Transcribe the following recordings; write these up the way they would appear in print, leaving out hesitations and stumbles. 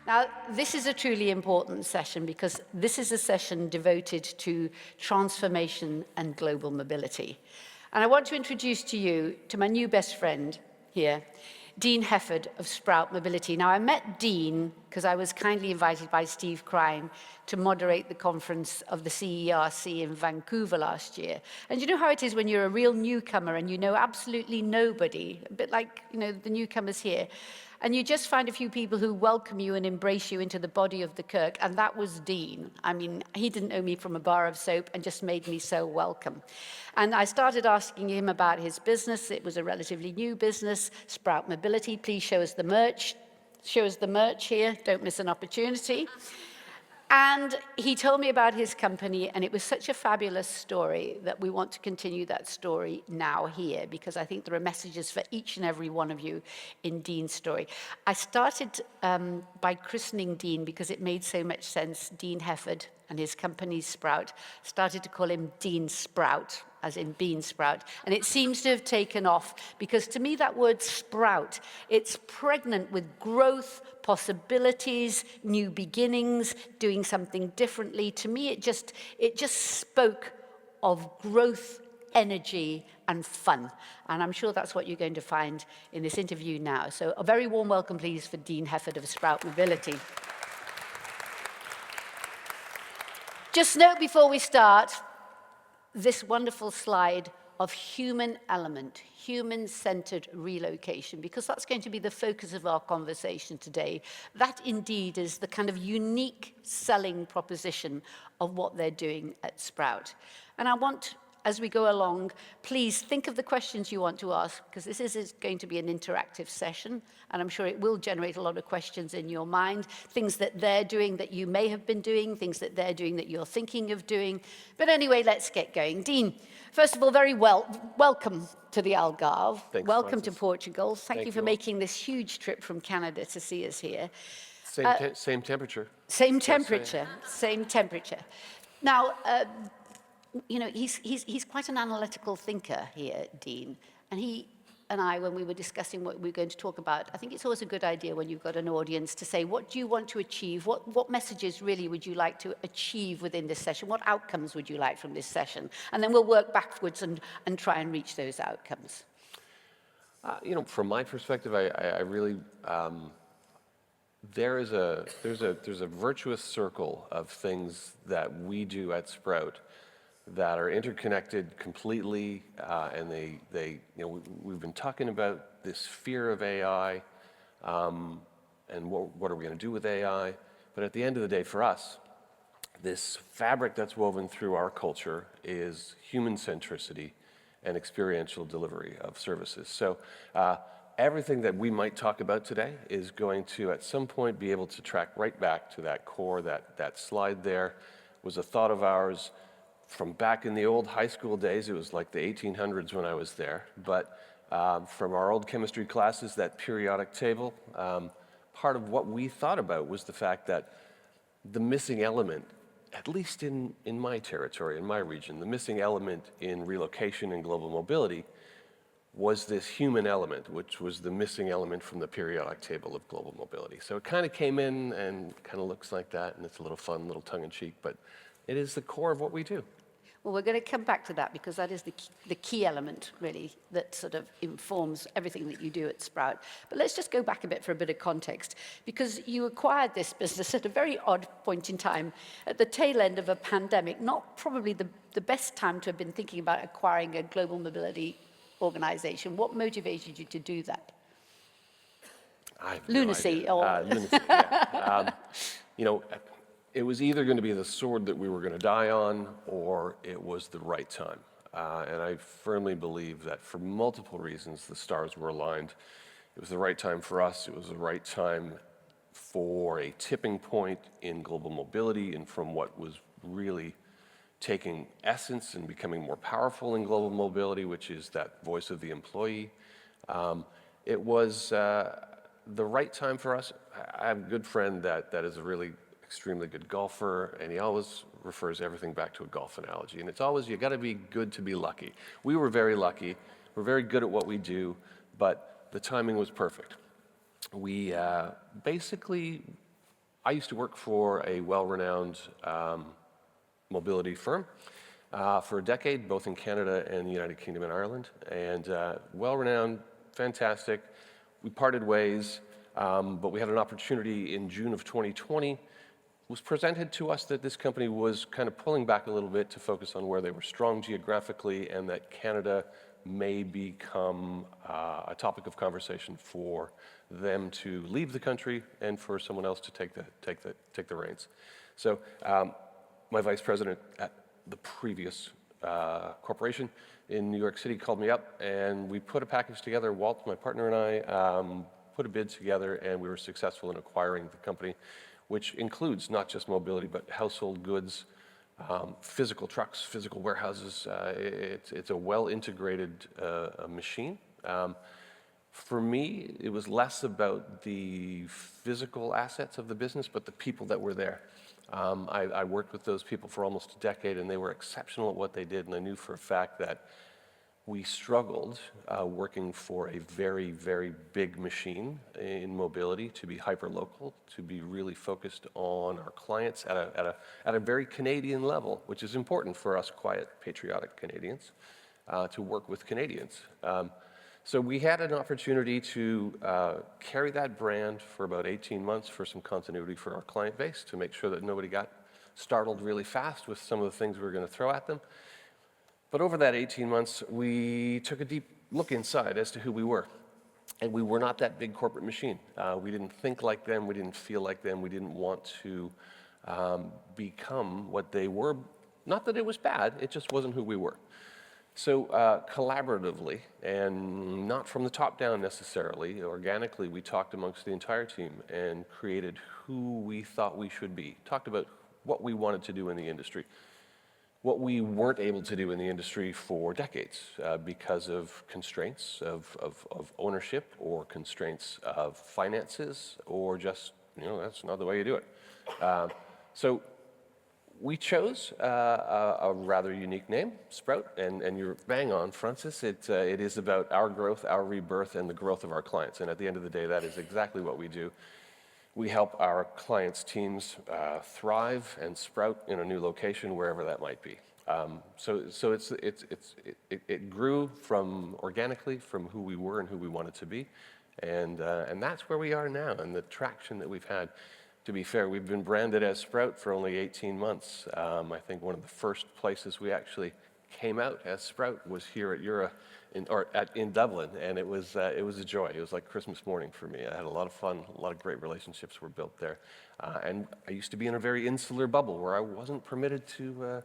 Now, this is a truly important session because this is a session devoted to transformation and global mobility. And I want to introduce to you to my new best friend here, Dean Hefford of Sprout Mobility. Now, I met Dean because I was kindly invited by Steve Crime to moderate the conference of the CERC in Vancouver last year. And you know how it is when you're a real newcomer and you know absolutely nobody, a bit like, the newcomers here, and you just find a few people who welcome you and embrace you into the body of the Kirk, and that was Dean. I mean, he didn't know me from a bar of soap and just made me so welcome. And I started asking him about his business. It was a relatively new business, Sprout Mobility. Please show us the merch. Show us the merch here. Don't miss an opportunity. And he told me about his company, and it was such a fabulous story that we want to continue that story now here, because I think there are messages for each and every one of you in Dean's story. I started by christening Dean because it made so much sense. Dean Hefford and his company Sprout started to call him Dean Sprout, as in bean sprout. And it seems to have taken off because to me that word sprout, it's pregnant with growth, possibilities, new beginnings, doing something differently. To me, it just spoke of growth, energy, and fun. And I'm sure that's what you're going to find in this interview now. So a very warm welcome, please, for Dean Hefford of Sprout Mobility. Just note before we start, this wonderful slide of human element, human-centered relocation, because that's going to be the focus of our conversation today. That indeed is the kind of unique selling proposition of what they're doing at Sprout. And I want, as we go along, please think of the questions you want to ask, because this is going to be an interactive session, and I'm sure it will generate a lot of questions in your mind, things that they're doing that you may have been doing, things that they're doing that you're thinking of doing. But anyway, let's get going. Dean, first of all, welcome to the Algarve. Thanks, welcome Francis. to Portugal. Thank you for all. making this huge trip from Canada to see us here. Same temperature. Same temperature, same temperature. Now, he's quite an analytical thinker here, Dean, and he and I, when we were discussing what we were going to talk about, I think it's always a good idea when you've got an audience to say, what do you want to achieve? What messages really would you like to achieve within this session? What outcomes would you like from this session? And then we'll work backwards and try and reach those outcomes. From my perspective, I really, there's a virtuous circle of things that we do at Sprout that are interconnected completely, and we've been talking about this fear of AI, and what are we going to do with AI? But at the end of the day, for us, this fabric that's woven through our culture is human centricity and experiential delivery of services. So everything that we might talk about today is going to, at some point, be able to track right back to that core. That slide there was a thought of ours from back in the old high school days. It was like the 1800s when I was there. But from our old chemistry classes, that periodic table, part of what we thought about was the fact that the missing element, at least in my territory, in my region, the missing element in relocation and global mobility was this human element, which was the missing element from the periodic table of global mobility. So it kind of came in and kind of looks like that, and it's a little fun, a little tongue-in-cheek, but it is the core of what we do. Well, we're going to come back to that because that is the key element, really, that sort of informs everything that you do at Sprout. But let's just go back a bit for a bit of context, because you acquired this business at a very odd point in time, at the tail end of a pandemic, not probably the best time to have been thinking about acquiring a global mobility organization. What motivated you to do that? Lunacy. Lunacy, yeah. It was either going to be the sword that we were going to die on, or it was the right time. And I firmly believe that for multiple reasons, the stars were aligned. It was the right time for us. It was the right time for a tipping point in global mobility and from what was really taking essence and becoming more powerful in global mobility, which is that voice of the employee. It was the right time for us. I have a good friend that is a really extremely good golfer, and he always refers everything back to a golf analogy. And it's always, you got to be good to be lucky. We were very lucky. We're very good at what we do, but the timing was perfect. We basically I used to work for a well-renowned mobility firm for a decade, both in Canada and the United Kingdom and Ireland. And well-renowned, fantastic. We parted ways, but we had an opportunity in June of 2020. It was presented to us that this company was kind of pulling back a little bit to focus on where they were strong geographically, and that Canada may become a topic of conversation for them to leave the country and for someone else to take the reins. So my vice president at the previous corporation in New York City called me up, and we put a package together. Walt, my partner, and I put a bid together, and we were successful in acquiring the company, which includes not just mobility, but household goods, physical trucks, physical warehouses. It's a well-integrated machine. For me, it was less about the physical assets of the business, but the people that were there. I worked with those people for almost a decade, and they were exceptional at what they did, and I knew for a fact that we struggled working for a very, very big machine in mobility to be hyper-local, to be really focused on our clients at a very Canadian level, which is important for us quiet, patriotic Canadians, to work with Canadians. So we had an opportunity to carry that brand for about 18 months for some continuity for our client base, to make sure that nobody got startled really fast with some of the things we were going to throw at them. But over that 18 months, we took a deep look inside as to who we were. And we were not that big corporate machine. We didn't think like them. We didn't feel like them. We didn't want to become what they were. Not that it was bad. It just wasn't who we were. So collaboratively, and not from the top down necessarily, organically, we talked amongst the entire team and created who we thought we should be. Talked about what we wanted to do in the industry, what we weren't able to do in the industry for decades because of constraints of ownership or constraints of finances or just, that's not the way you do it. So we chose a rather unique name, Sprout, and you're bang on, Francis. It is about our growth, our rebirth, and the growth of our clients. And at the end of the day, that is exactly what we do. We help our clients' teams thrive and sprout in a new location, wherever that might be. So it grew from organically from who we were and who we wanted to be, and that's where we are now, and the traction that we've had. To be fair, we've been branded as Sprout for only 18 months. I think one of the first places we actually came out as Sprout was here at Eura in Dublin, and it was a joy. It was like Christmas morning for me. I had a lot of fun. A lot of great relationships were built there. And I used to be in a very insular bubble where I wasn't permitted to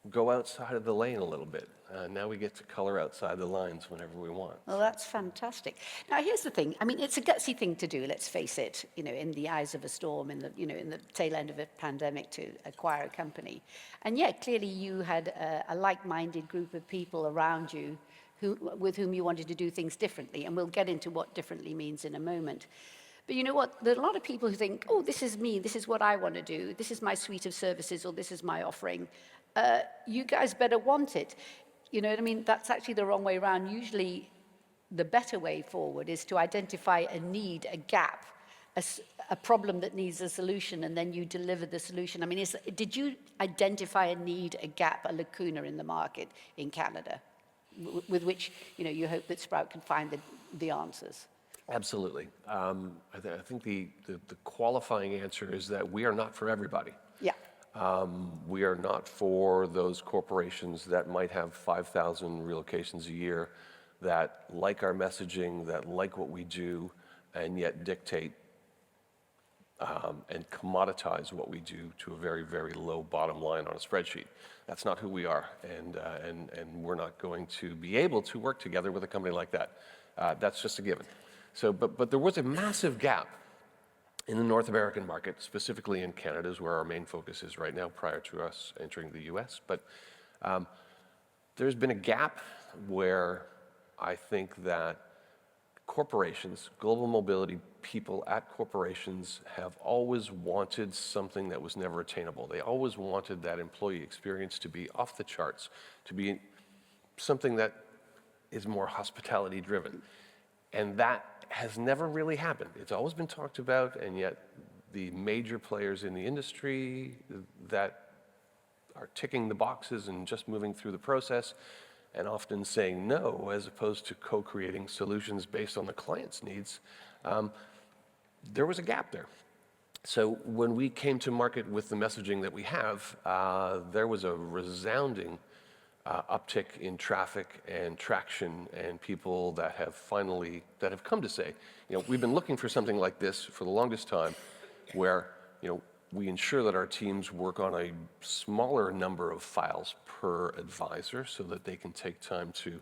go outside of the lane a little bit. Now we get to color outside the lines whenever we want. Well, that's fantastic. Now, here's the thing. I mean, it's a gutsy thing to do, let's face it, in the eyes of a storm, in the tail end of a pandemic to acquire a company. And yet, clearly, you had a like-minded group of people around you with whom you wanted to do things differently. And we'll get into what differently means in a moment. But you know what? There are a lot of people who think, oh, this is me, this is what I want to do, this is my suite of services, or this is my offering. You guys better want it. You know what I mean? That's actually the wrong way around. Usually, the better way forward is to identify a need, a gap, a problem that needs a solution, and then you deliver the solution. I mean, did you identify a need, a gap, a lacuna in the market in Canada, with which you hope that Sprout can find the answers? Absolutely. I think the qualifying answer is that we are not for everybody. Yeah. We are not for those corporations that might have 5,000 relocations a year, that like our messaging, that like what we do, and yet dictate and commoditize what we do to a very, very low bottom line on a spreadsheet. That's not who we are, and we're not going to be able to work together with a company like that. That's just a given. So, but there was a massive gap in the North American market, specifically in Canada, is where our main focus is right now, prior to us entering the US. But there's been a gap where I think that corporations, global mobility people at corporations have always wanted something that was never attainable. They always wanted that employee experience to be off the charts, to be something that is more hospitality driven. And that has never really happened. It's always been talked about, and yet the major players in the industry that are ticking the boxes and just moving through the process and often saying no as opposed to co-creating solutions based on the client's needs, there was a gap there. So when we came to market with the messaging that we have, there was a resounding uptick in traffic and traction and people that have come to say, we've been looking for something like this for the longest time, where we ensure that our teams work on a smaller number of files per advisor so that they can take time to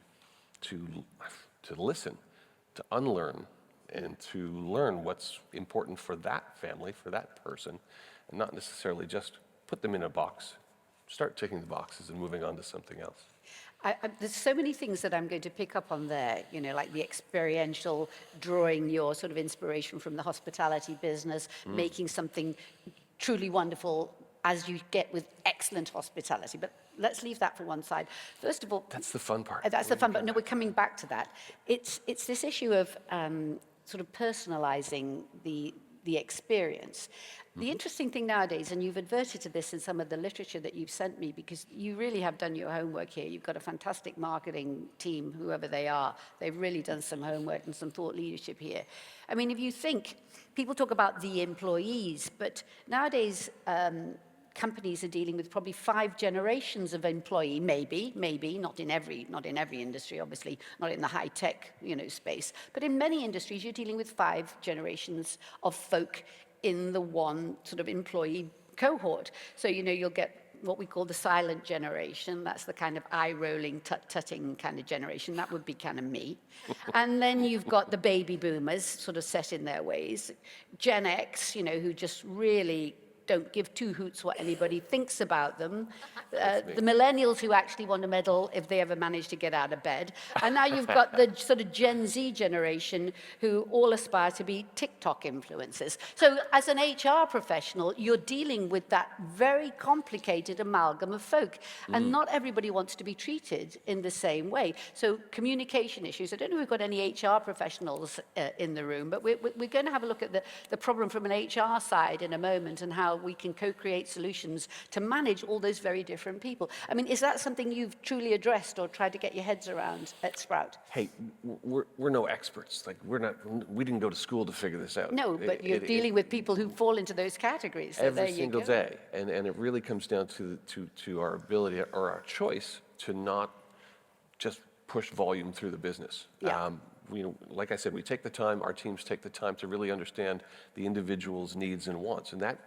listen, to unlearn, and to learn what's important for that family, for that person, and not necessarily just put them in a box, start ticking the boxes and moving on to something else. There's so many things that I'm going to pick up on there, like the experiential, drawing your sort of inspiration from the hospitality business, making something truly wonderful as you get with excellent hospitality. But let's leave that for one side. First of all... That's the fun part. That's the fun part. No, we're coming back to that. It's this issue of sort of personalizing the experience. The interesting thing nowadays, and you've adverted to this in some of the literature that you've sent me, because you really have done your homework here. You've got a fantastic marketing team, whoever they are. They've really done some homework and some thought leadership here. I mean, if you think, people talk about the employees, but nowadays companies are dealing with probably 5 generations of employee, maybe, not in every industry, obviously, not in the high-tech, space, but in many industries, you're dealing with 5 generations of folk in the one sort of employee cohort. So, you'll get what we call the silent generation. That's the kind of eye-rolling, tut-tutting kind of generation. That would be kind of me. And then you've got the baby boomers, sort of set in their ways. Gen X, who just really don't give 2 hoots what anybody thinks about them. The millennials who actually want a medal if they ever manage to get out of bed. And now you've got the sort of Gen Z generation who all aspire to be TikTok influencers. So as an HR professional, you're dealing with that very complicated amalgam of folk. And not everybody wants to be treated in the same way. So communication issues. I don't know if we've got any HR professionals in the room, but we're going to have a look at the problem from an HR side in a moment, and how we can co-create solutions to manage all those very different people. I mean, is that something you've truly addressed or tried to get your heads around at Sprout? Hey, we're no experts. Like, we didn't go to school to figure this out. No, but you're dealing with people who fall into those categories. So every single day. And it really comes down to our ability or our choice to not just push volume through the business. Yeah. Like I said, we take the time, our teams take the time to really understand the individual's needs and wants. And that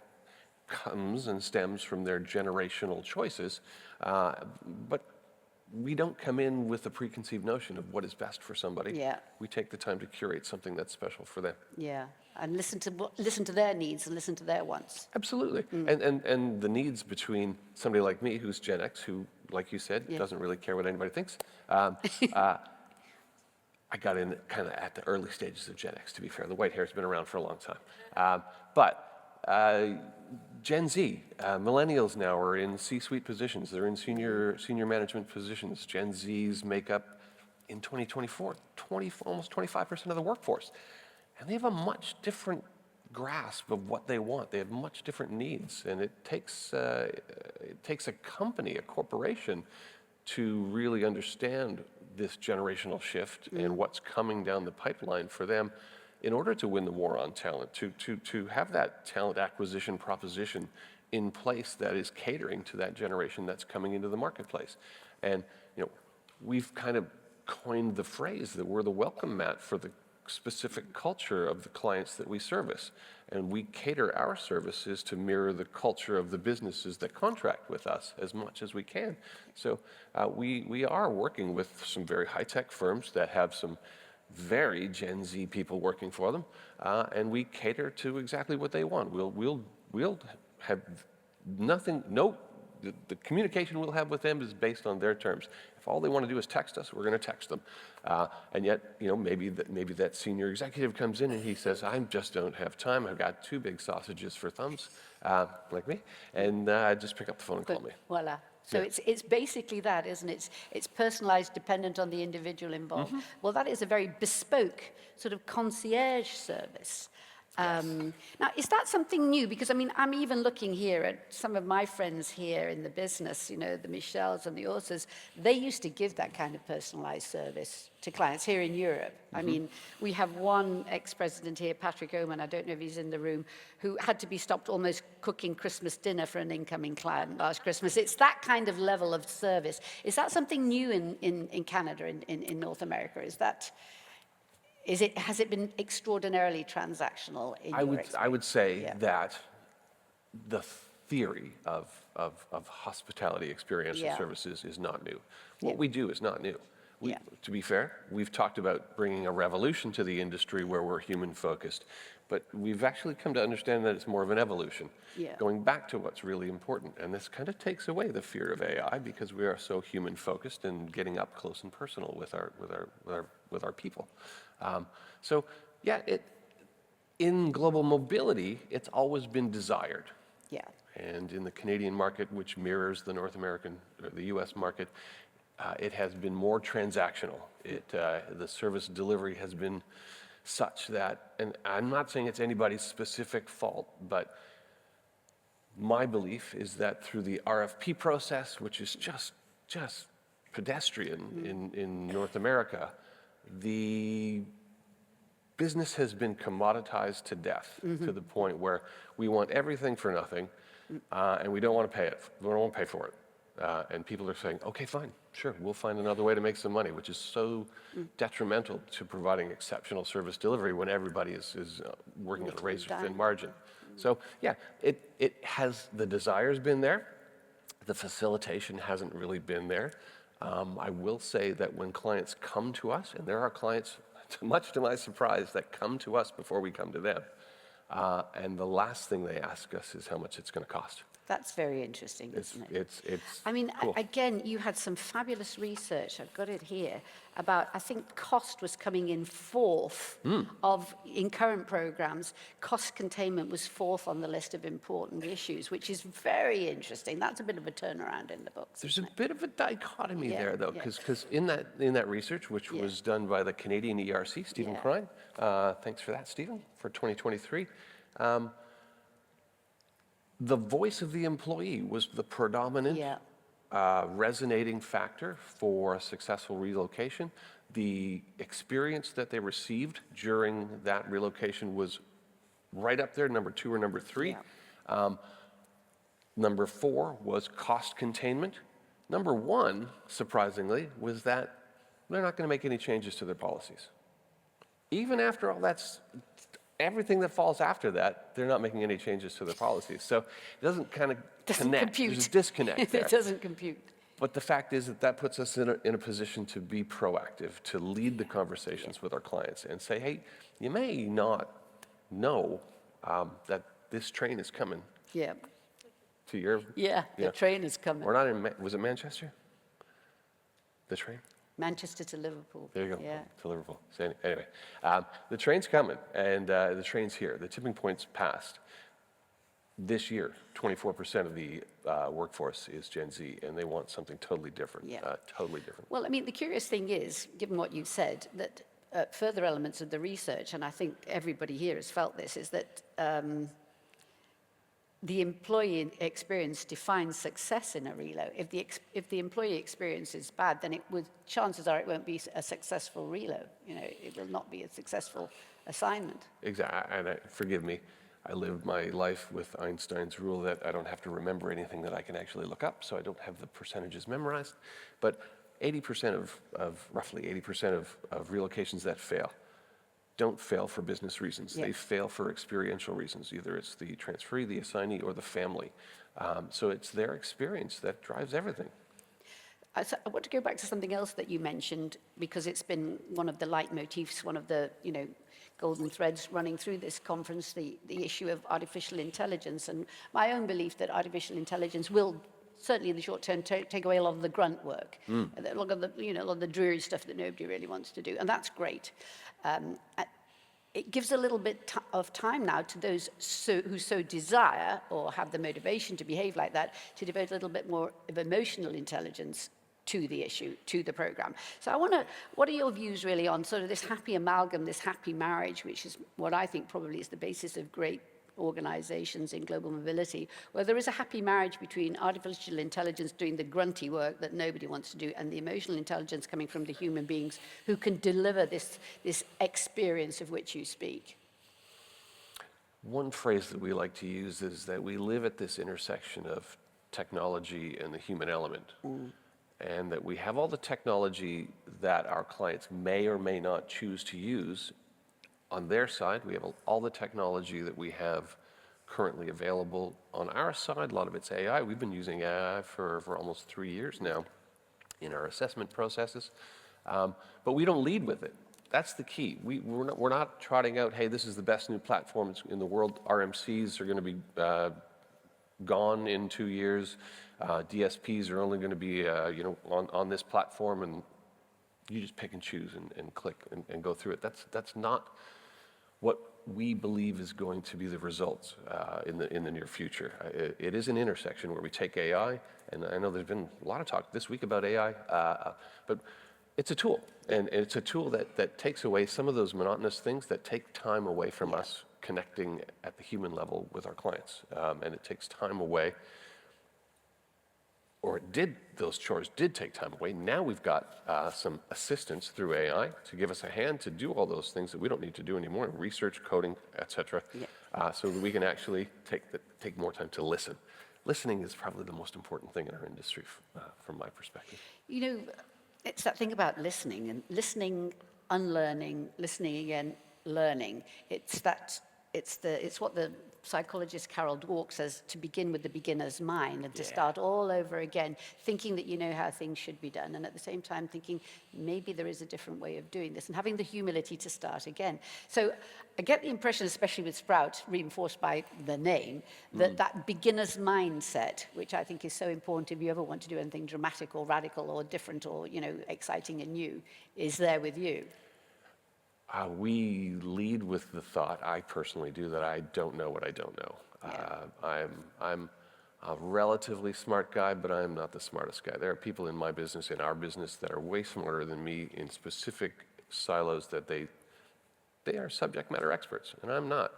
comes and stems from their generational choices, but we don't come in with a preconceived notion of what is best for somebody. Yeah. We take the time to curate something that's special for them. Yeah, and listen to their needs and listen to their wants. Absolutely, and the needs between somebody like me, who's Gen X, who, like you said, doesn't really care what anybody thinks. I got in kind of at the early stages of Gen X, to be fair. The white hair's been around for a long time, but Gen Z, millennials now are in C-suite positions. They're in senior management positions. Gen Zs make up, in 2024, almost 25% of the workforce. And they have a much different grasp of what they want. They have much different needs. And it takes a company, a corporation, to really understand this generational shift and what's coming down the pipeline for them, in order to win the war on talent, to have that talent acquisition proposition in place that is catering to that generation that's coming into the marketplace. And we've kind of coined the phrase that we're the welcome mat for the specific culture of the clients that we service. And we cater our services to mirror the culture of the businesses that contract with us as much as we can. So we are working with some very high-tech firms that have some very Gen Z people working for them, and we cater to exactly what they want. We'll have nothing. The communication we'll have with them is based on their terms. If all they want to do is text us, we're going to text them. And yet, maybe that senior executive comes in and he says, "I just don't have time. I've got 2 big sausages for thumbs," like me, and just pick up the phone and call me. Voila. So it's basically that, isn't it? It's personalized, dependent on the individual involved. Well, that is a very bespoke sort of concierge service. Now, is that something new? Because, I mean, I'm even looking here at some of my friends here in the business, you know, the Michelles and the Ursas. They used to give that kind of personalized service to clients here in Europe. I mean, we have one ex-president here, Patrick Oman, I don't know if he's in the room, who had to be stopped almost cooking Christmas dinner for an incoming client last Christmas. It's that kind of level of service. Is that something new in Canada, in North America? Has it been extraordinarily transactional in your experience? I would say Yeah. that the theory of hospitality experiential Yeah. services is not new. What Yeah. we do is not new. Yeah. To be fair, we've talked about bringing a revolution to the industry where we're human-focused, but we've actually come to understand that it's more of an evolution, Yeah. going back to what's really important. And this kind of takes away the fear of AI because we are so human-focused and getting up close and personal with our people. So yeah, in global mobility, it's always been desired. Yeah. And in the Canadian market, which mirrors the North American, or the US market, it has been more transactional. The service delivery has been such that, and I'm not saying it's anybody's specific fault, but my belief is that through the RFP process, which is just pedestrian in North America, the business has been commoditized to death to the point where we want everything for nothing, and we don't want to pay it. We don't want to pay for it. And people are saying, okay, fine, sure, we'll find another way to make some money, which is so detrimental to providing exceptional service delivery when everybody is working on a razor-thin margin. So yeah, the desire's been there. The facilitation hasn't really been there. I will say that when clients come to us, and there are clients, much to my surprise, that come to us before we come to them, and the last thing they ask us is how much it's going to cost. That's very interesting, isn't it? It's I mean, cool. again, you had some fabulous research, I've got it here, about, I think cost was coming in fourth in current programs. Cost containment was fourth on the list of important issues, which is very interesting. That's a bit of a turnaround in the books. There's a bit of a dichotomy Yeah, there, though, yeah. because in that research, which was done by the Canadian ERC, Stephen Yeah. Crine, thanks for that, Stephen, for 2023, the voice of the employee was the predominant resonating factor for a successful relocation. The experience that they received during that relocation was right up there, number 2 or number 3. Yeah. Number 4 was cost containment. Number 1, surprisingly, was that they're not going to make any changes to their policies. Even after all everything that falls after that, they're not making any changes to their policies. So it doesn't kind of connect. Compute. There's a disconnect there. It doesn't compute. But the fact is that puts us in a position to be proactive, to lead the conversations with our clients and say, hey, you may not know that this train is coming Yeah. to your... Yeah, the train is coming. We're not in... Was it Manchester? The train? Manchester to Liverpool. There you go, Yeah. to Liverpool. So anyway, the train's coming, and the train's here. The tipping point's passed. This year, 24% of the workforce is Gen Z, and they want something totally different. Yeah. Totally different. Well, I mean, the curious thing is, given what you've said, that further elements of the research, and I think everybody here has felt this, is that the employee experience defines success in a relo. If the employee experience is bad, then chances are it won't be a successful relo. You know, it will not be a successful assignment. Exactly, and forgive me, I lived my life with Einstein's rule that I don't have to remember anything that I can actually look up, so I don't have the percentages memorized. But 80% roughly 80% of relocations that fail don't fail for business reasons. Yeah. They fail for experiential reasons. Either it's the transferee, the assignee, or the family. So it's their experience that drives everything. I want to go back to something else that you mentioned, because it's been one of the leitmotifs, one of the golden threads running through this conference, the issue of artificial intelligence, and my own belief that artificial intelligence will certainly in the short term take away a lot of the grunt work, a lot of the dreary stuff that nobody really wants to do, and that's great. It gives a little bit of time now to those who so desire or have the motivation to behave like that, to devote a little bit more of emotional intelligence to the issue, to the program. So what are your views really on sort of this happy amalgam, this happy marriage, which is what I think probably is the basis of great organizations in global mobility, where there is a happy marriage between artificial intelligence doing the grunty work that nobody wants to do and the emotional intelligence coming from the human beings who can deliver this experience of which you speak? One phrase that we like to use is that we live at this intersection of technology and the human element. And that we have all the technology that our clients may or may not choose to use on their side. We have all the technology that we have currently available on our side. A lot of it's AI. We've been using AI for almost 3 years now in our assessment processes. But we don't lead with it. That's the key. We're not trotting out, hey, this is the best new platform in the world. RMCs are going to be gone in 2 years. DSPs are only going to be on this platform, and you just pick and choose and click and go through it. That's not what we believe is going to be the results in the near future. It is an intersection where we take AI, and I know there's been a lot of talk this week about AI, but it's a tool, and it's a tool that takes away some of those monotonous things that take time away from us connecting at the human level with our clients, and it takes time away. Or those chores did take time away. Now we've got some assistance through AI to give us a hand to do all those things that we don't need to do anymore, research, coding, et cetera, so that we can actually take more time to listen. Listening is probably the most important thing in our industry from my perspective. You know, it's that thing about listening, and listening, unlearning, listening again, learning. It's what the psychologist Carol Dweck says, to begin with the beginner's mind and to start all over again, thinking that you know how things should be done, and at the same time thinking maybe there is a different way of doing this, and having the humility to start again. So I get the impression, especially with Sprout, reinforced by the name, that beginner's mindset, which I think is so important if you ever want to do anything dramatic or radical or different or exciting and new, is there with you. We lead with the thought, I personally do, that I don't know what I don't know. I'm a relatively smart guy, but I'm not the smartest guy. There are people in my business, in our business, that are way smarter than me in specific silos that they are subject matter experts, and I'm not.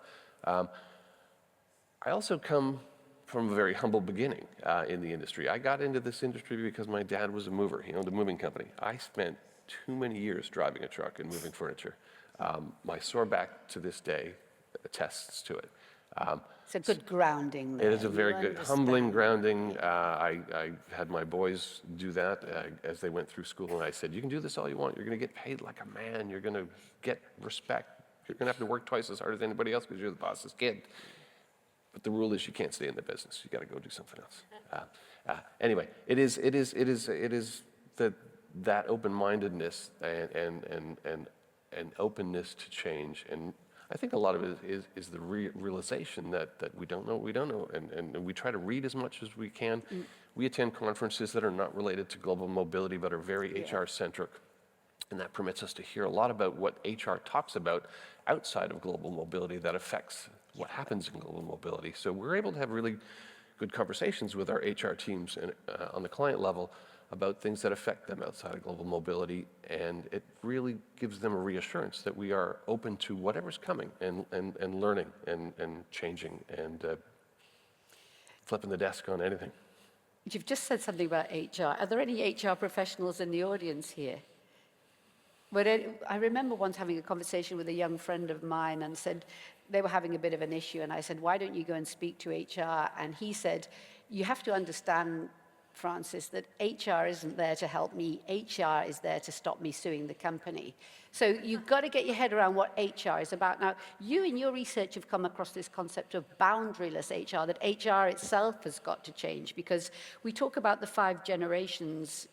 I also come from a very humble beginning in the industry. I got into this industry because my dad was a mover. He owned a moving company. I spent too many years driving a truck and moving furniture. My sore back to this day attests to it. It's a good grounding. It is a very good, humbling grounding. I had my boys do that as they went through school, and I said, you can do this all you want. You're going to get paid like a man. You're going to get respect. You're going to have to work twice as hard as anybody else because you're the boss's kid. But the rule is you can't stay in the business. You got to go do something else. Anyway, it is that open-mindedness and openness to change, and I think a lot of it is the realization that we don't know what we don't know, and we try to read as much as we can. We attend conferences that are not related to global mobility but are very HR-centric, and that permits us to hear a lot about what HR talks about outside of global mobility that affects what happens in global mobility. So we're able to have really good conversations with our HR teams and on the client level about things that affect them outside of global mobility, and it really gives them a reassurance that we are open to whatever's coming and learning and changing and flipping the desk on anything. You've just said something about HR. Are there any HR professionals in the audience here? But I remember once having a conversation with a young friend of mine and said they were having a bit of an issue, and I said, why don't you go and speak to HR? And he said, you have to understand, Francis, that HR isn't there to help me. HR is there to stop me suing the company. So you've got to get your head around what HR is about. Now, you in your research have come across this concept of boundaryless HR, that HR itself has got to change, because we talk about the 5 generations,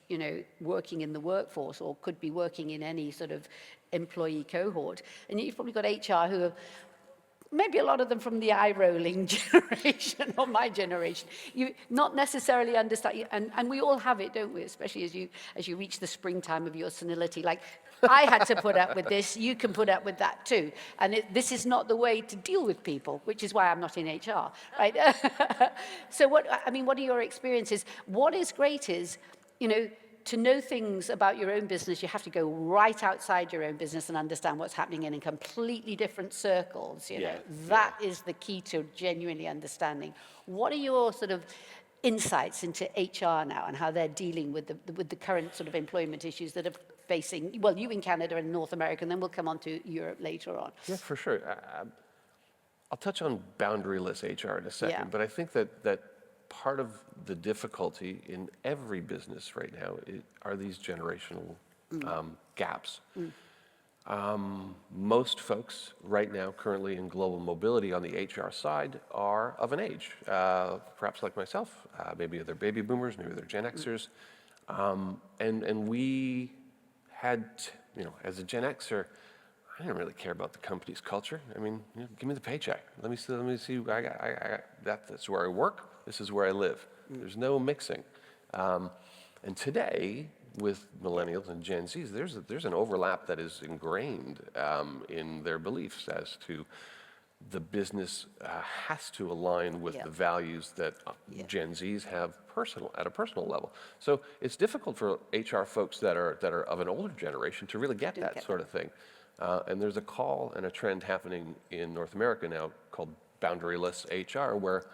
working in the workforce or could be working in any sort of employee cohort. And you've probably got HR who are maybe a lot of them from the eye-rolling generation or my generation. You not necessarily understand, and we all have it, don't we? Especially as you reach the springtime of your senility. Like, I had to put up with this, you can put up with that too. And this is not the way to deal with people, which is why I'm not in HR, right? So what are your experiences? What is great is, to know things about your own business, you have to go right outside your own business and understand what's happening in completely different circles. You know, that is the key to genuinely understanding. What are your sort of insights into HR now and how they're dealing with the current sort of employment issues that are facing, well, you in Canada and North America, and then we'll come on to Europe later on. Yeah, for sure. I'll touch on boundaryless HR in a second, Yeah. but I think that part of the difficulty in every business right now are these generational gaps. Most folks right now currently in global mobility on the HR side are of an age, perhaps like myself, maybe they're baby boomers, maybe they're Gen Xers. And we had, as a Gen Xer, I didn't really care about the company's culture. I mean, give me the paycheck. Let me see. That's where I work. This is where I live. There's no mixing. And today, with millennials and Gen Zs, there's an overlap that is ingrained in their beliefs as to the business has to align with the values that Gen Zs have at a personal level. So it's difficult for HR folks that are of an older generation to really get that sort of thing. And there's a call and a trend happening in North America now called boundaryless HR, where,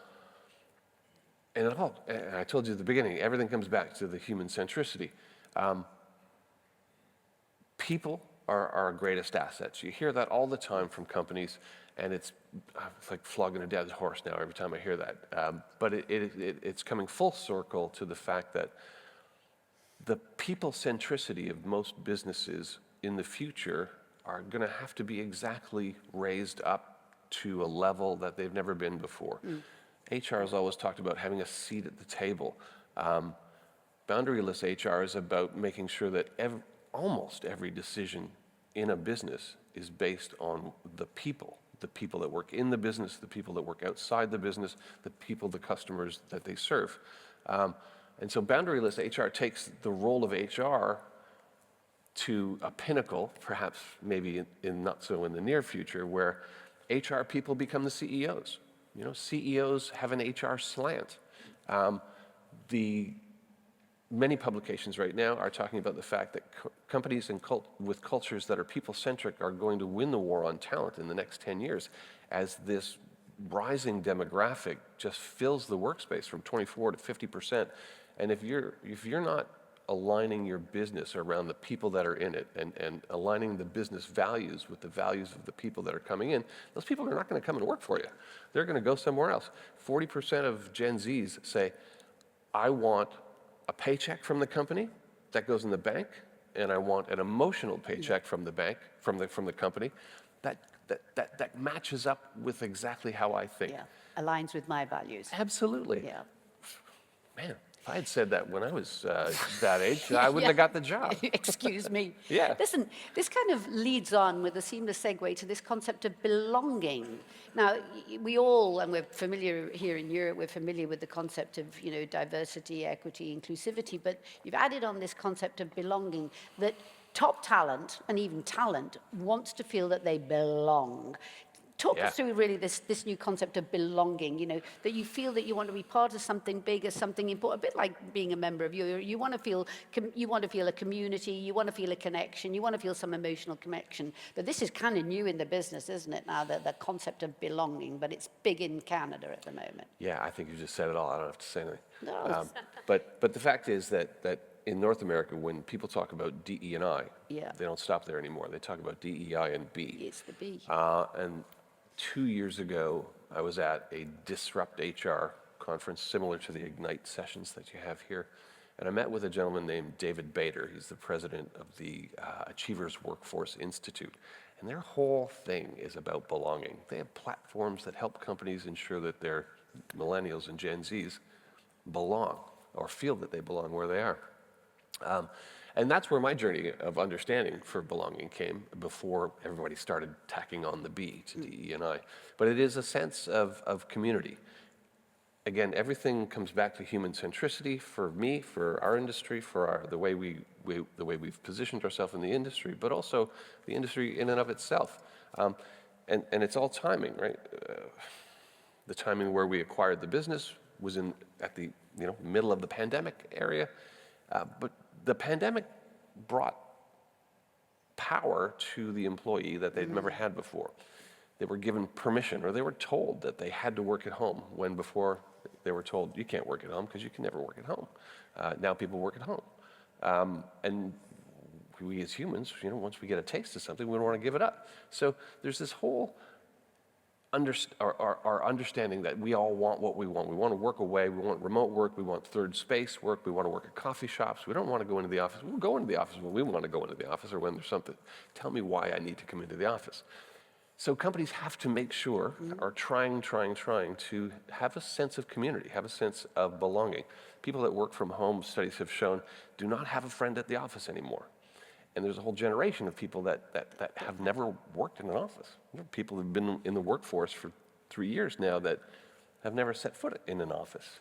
and I told you at the beginning, everything comes back to the human centricity. People are our greatest assets. You hear that all the time from companies, and it's like flogging a dead horse now every time I hear that. But it's coming full circle to the fact that the people centricity of most businesses in the future are going to have to be exactly raised up to a level that they've never been before. HR has always talked about having a seat at the table. Boundaryless HR is about making sure that almost every decision in a business is based on the people that work in the business, the people that work outside the business, the customers that they serve. And so boundaryless HR takes the role of HR to a pinnacle, perhaps maybe in not so in the near future, where HR people become the CEOs. CEOs have an HR slant. Many publications right now are talking about the fact that companies with cultures that are people-centric are going to win the war on talent in the next 10 years as this rising demographic just fills the workspace from 24 to 50%. And if you're not aligning your business around the people that are in it and aligning the business values with the values of the people that are coming in, those people are not going to come and work for you. They're going to go somewhere else. 40% of Gen Zs say, I want a paycheck from the company that goes in the bank, and I want an emotional paycheck from the bank, from the company, that matches up with exactly how I think. Yeah, aligns with my values. Absolutely. Yeah. Man, if I had said that when I was that age, I wouldn't have got the job. Excuse me. Yeah. Listen, this kind of leads on with a seamless segue to this concept of belonging. Now, we all, and we're familiar here in Europe, we're familiar with the concept of, diversity, equity, inclusivity, but you've added on this concept of belonging, that top talent, and even talent, wants to feel that they belong. Talk us through really this new concept of belonging, that you feel that you want to be part of something bigger, something important, a bit like being a member of you want to feel a community, you want to feel a connection, you want to feel some emotional connection. But this is kind of new in the business, isn't it, now, the concept of belonging, but it's big in Canada at the moment. Yeah, I think you just said it all. I don't have to say anything. No. But the fact is that in North America, when people talk about DE&I, they don't stop there anymore. They talk about DEI and B. It's the B. And 2 years ago, I was at a Disrupt HR conference similar to the Ignite sessions that you have here. And I met with a gentleman named David Bader. He's the president of the Achievers Workforce Institute. And their whole thing is about belonging. They have platforms that help companies ensure that their millennials and Gen Zs belong or feel that they belong where they are. And that's where my journey of understanding for belonging came before everybody started tacking on the B to DE&I. But it is a sense of community. Again, everything comes back to human centricity for me, for our industry, for the way we've positioned ourselves in the industry, but also the industry in and of itself. And it's all timing, right? The timing where we acquired the business was at the middle of the pandemic area. But the pandemic brought power to the employee that they'd never had before. They were given permission, or they were told that they had to work at home, when before they were told you can't work at home because you can never work at home. Now people work at home. And we as humans, once we get a taste of something, we don't want to give it up. So there's this whole our understanding that we all want what we want. We want to work away. We want remote work. We want third space work. We want to work at coffee shops. We don't want to go into the office. We'll go into the office when we want to go into the office, or when there's something. Tell me why I need to come into the office. So companies have to make sure, are trying to have a sense of community, have a sense of belonging. People that work from home, studies have shown, do not have a friend at the office anymore. And there's a whole generation of people that have never worked in an office. People who've been in the workforce for 3 years now that have never set foot in an office.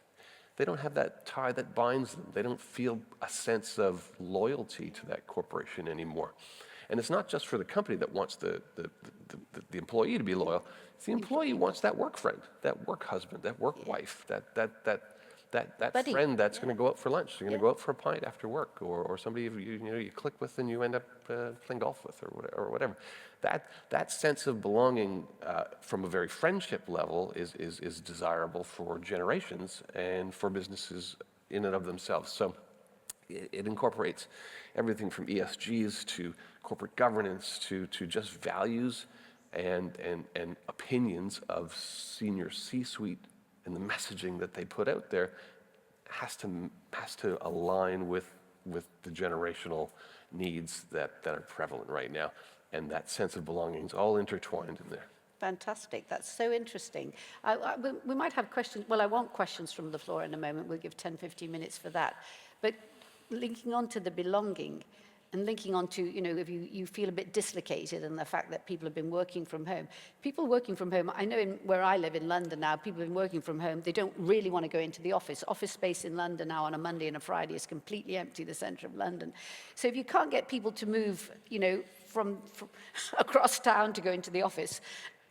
They don't have that tie that binds them. They don't feel a sense of loyalty to that corporation anymore. And it's not just for the company that wants the employee to be loyal. It's the employee wants that work friend, that work husband, that work wife, that Buddy. friend that's going to go out for lunch. You're going to go out for a pint after work, or somebody you click with and you end up playing golf with, or whatever. That sense of belonging from a very friendship level is desirable for generations and for businesses in and of themselves. So it incorporates everything from ESGs to corporate governance to just values and opinions of senior C-suite, and the messaging that they put out there has to align with the generational needs that are prevalent right now. And that sense of belonging is all intertwined in there. Fantastic. That's so interesting. We might have questions. Well, I want questions from the floor in a moment. We'll give 10, 15 minutes for that. But linking on to the belonging, and linking on to, if you feel a bit dislocated and the fact that people have been working from home. People working from home, I know where I live in London now, people have been working from home. They don't really want to go into the office. Office space in London now on a Monday and a Friday is completely empty, the centre of London. So if you can't get people to move, from across town to go into the office,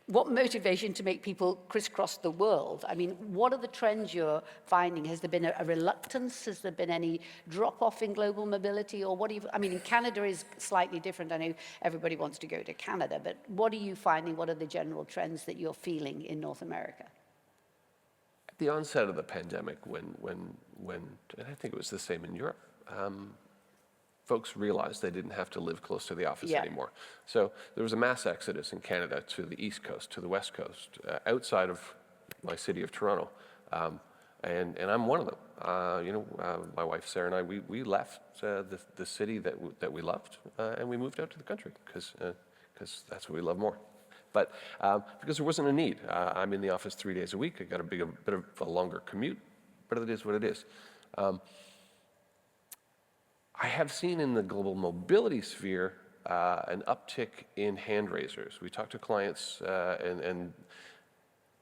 what motivation to make people crisscross the world? I mean, what are the trends you're finding? Has there been a reluctance? Has there been any drop-off in global mobility? Or what do you, I mean, in Canada is slightly different. I know everybody wants to go to Canada, but what are you finding? What are the general trends that you're feeling in North America? At the onset of the pandemic, when and I think it was the same in Europe, folks realized they didn't have to live close to the office anymore. So there was a mass exodus in Canada to the East Coast, to the West Coast, outside of my city of Toronto. And I'm one of them. My wife Sarah and I, we left the city that we loved, and we moved out to the country because that's what we love more. But because there wasn't a need. I'm in the office 3 days a week. I got a bit of a longer commute, but it is what it is. I have seen in the global mobility sphere an uptick in hand raisers. We talk to clients and